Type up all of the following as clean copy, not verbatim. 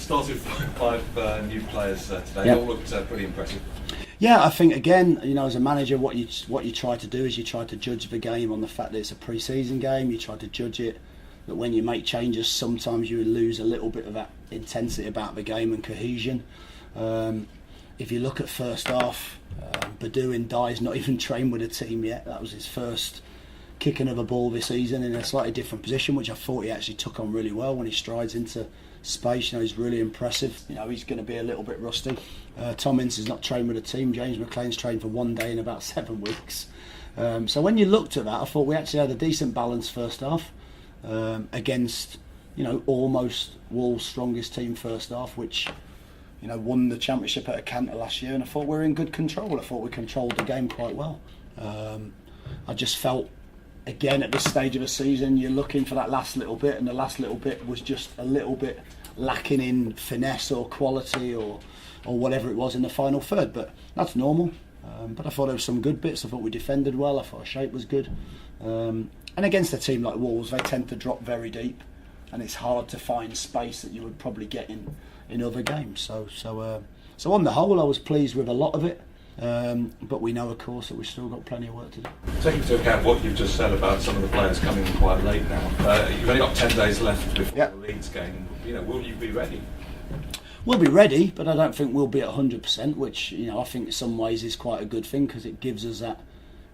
Started five new players today. Yep. They all looked pretty impressive. Yeah, I think again, as a manager, what you try to do is you try to judge the game on the fact that it's a pre-season game. You try to judge it that when you make changes, sometimes you lose a little bit of that intensity about the game and cohesion. If you look at first half, Badou and Dye's not even trained with a team yet. That was his first kicking of a ball this season in a slightly different position, which I thought he actually took on really well when he strides into space. He's really impressive. He's going to be a little bit rusty. Tom Ince is not trained with a team. James McLean's trained for 1 day in about 7 weeks. So when you looked at that, I thought we actually had a decent balance first half against almost Wolves' strongest team first half, which won the championship at a canter last year, and I thought we were in good control. I thought we controlled the game quite well. I just felt, again, at this stage of the season, you're looking for that last little bit, and the last little bit was just a little bit lacking in finesse or quality or whatever it was in the final third. But that's normal. But I thought there were some good bits. I thought we defended well. I thought our shape was good. And against a team like Wolves, they tend to drop very deep, and it's hard to find space that you would probably get in other games. So on the whole, I was pleased with a lot of it. But we know, of course, that we've still got plenty of work to do. Taking into account what you've just said about some of the players coming in quite late now, you've only got 10 days left before the Leeds game. Will you be ready? We'll be ready, but I don't think we'll be at 100%, which I think in some ways is quite a good thing, because it gives us that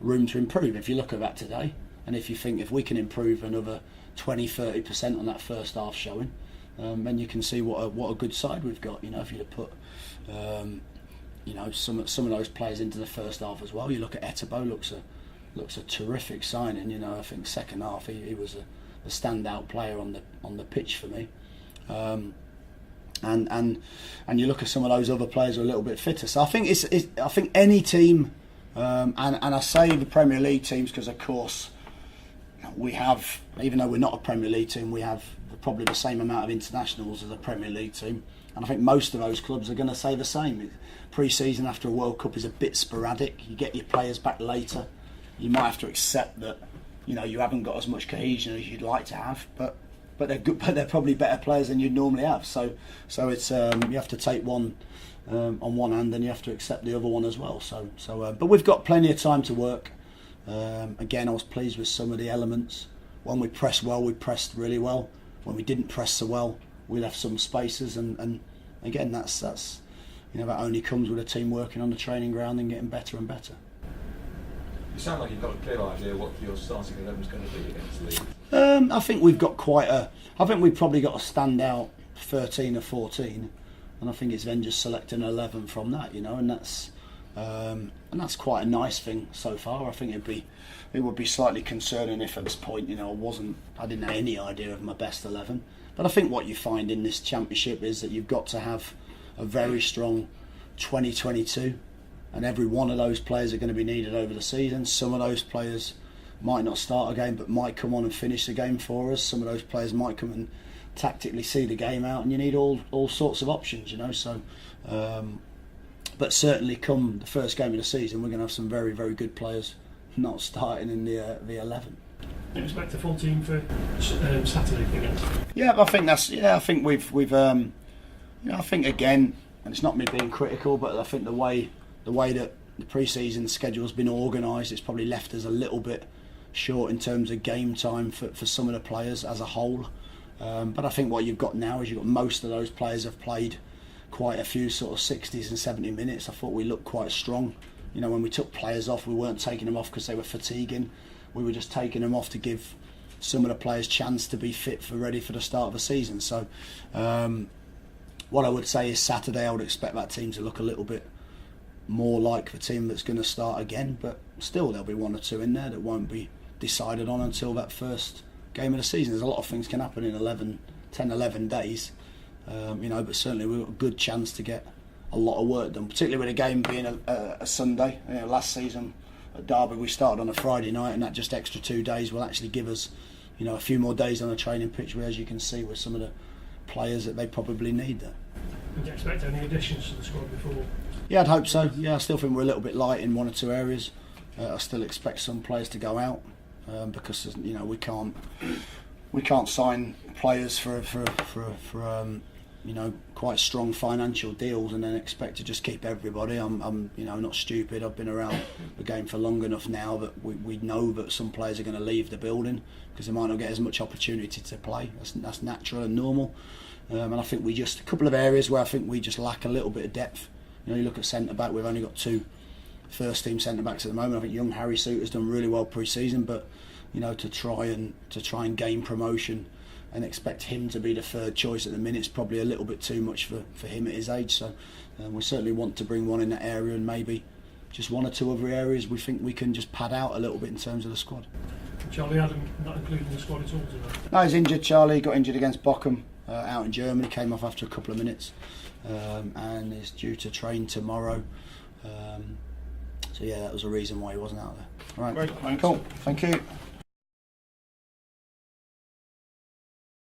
room to improve. If you look at that today, and if you think if we can improve another 20-30% on that first half showing, then you can see what a good side we've got. If you'd put some of those players into the first half as well. You look at Etebo, looks a terrific signing. I think second half he was a standout player on the pitch for me. And you look at some of those other players who are a little bit fitter. So I think I think any team, and I say the Premier League teams because of course we have, even though we're not a Premier League team, we have probably the same amount of internationals as a Premier League team. And I think most of those clubs are going to say the same. Pre-season after a World Cup is a bit sporadic. You get your players back later. You might have to accept that you haven't got as much cohesion as you'd like to have, but they're good. But they're probably better players than you'd normally have. So it's you have to take one on one hand, and you have to accept the other one as well. But we've got plenty of time to work. Again, I was pleased with some of the elements. When we pressed well, we pressed really well. When we didn't press so well, we left some spaces, and again, that's that only comes with a team working on the training ground and getting better and better. You sound like you've got a clear idea what your starting 11 is going to be against Leeds. I think we've got I think we've probably got a standout 13 or 14, and I think it's then just selecting 11 from that, and that's quite a nice thing so far. I think it would be slightly concerning if at this point, I didn't have any idea of my best 11. But I think what you find in this championship is that you've got to have a very strong 2022, and every one of those players are going to be needed over the season. Some of those players might not start a game, but might come on and finish the game for us. Some of those players might come and tactically see the game out, and you need all sorts of options, So, but certainly come the first game of the season, we're going to have some very, very good players not starting in the 11. You expect a full team for Saturday again? Yeah, I think I think we've I think again, and it's not me being critical, but I think the way that the pre-season schedule's been organised, it's probably left us a little bit short in terms of game time for some of the players as a whole. But I think what you've got now is you've got most of those players have played quite a few sort of 60s and 70 minutes. I thought we looked quite strong. When we took players off, we weren't taking them off because they were fatiguing. We were just taking them off to give some of the players chance to be ready for the start of the season. So what I would say is Saturday I would expect that team to look a little bit more like the team that's going to start again, but still there'll be one or two in there that won't be decided on until that first game of the season. There's a lot of things can happen in 10-11 days, but certainly we've got a good chance to get a lot of work done, particularly with the game being a Sunday. Last season at Derby we started on a Friday night, and that just extra 2 days will actually give us a few more days on the training pitch, where, as you can see, with some of the players that they probably need there. Would you expect any additions to the squad before? Yeah, I'd hope so. Yeah, I still think we're a little bit light in one or two areas. I still expect some players to go out because we can't sign players for quite strong financial deals and then expect to just keep everybody. I'm not stupid. I've been around the game for long enough now that we know that some players are going to leave the building because they might not get as much opportunity to play. That's natural and normal. And I think a couple of areas where I think we just lack a little bit of depth. You look at centre back. We've only got 2 first team centre backs at the moment. I think young Harry Souttar's done really well pre-season, but to try and gain promotion and expect him to be the third choice at the minute is probably a little bit too much for him at his age. So we certainly want to bring one in that area, and maybe just 1 or 2 other areas we think we can just pad out a little bit in terms of the squad. Charlie Adam not included in the squad at all today? No, he's injured. Charlie got injured against Bochum out in Germany, came off after a couple of minutes, and is due to train tomorrow. So yeah, that was a reason why he wasn't out there. All right, Great, thanks. Cool, thank you.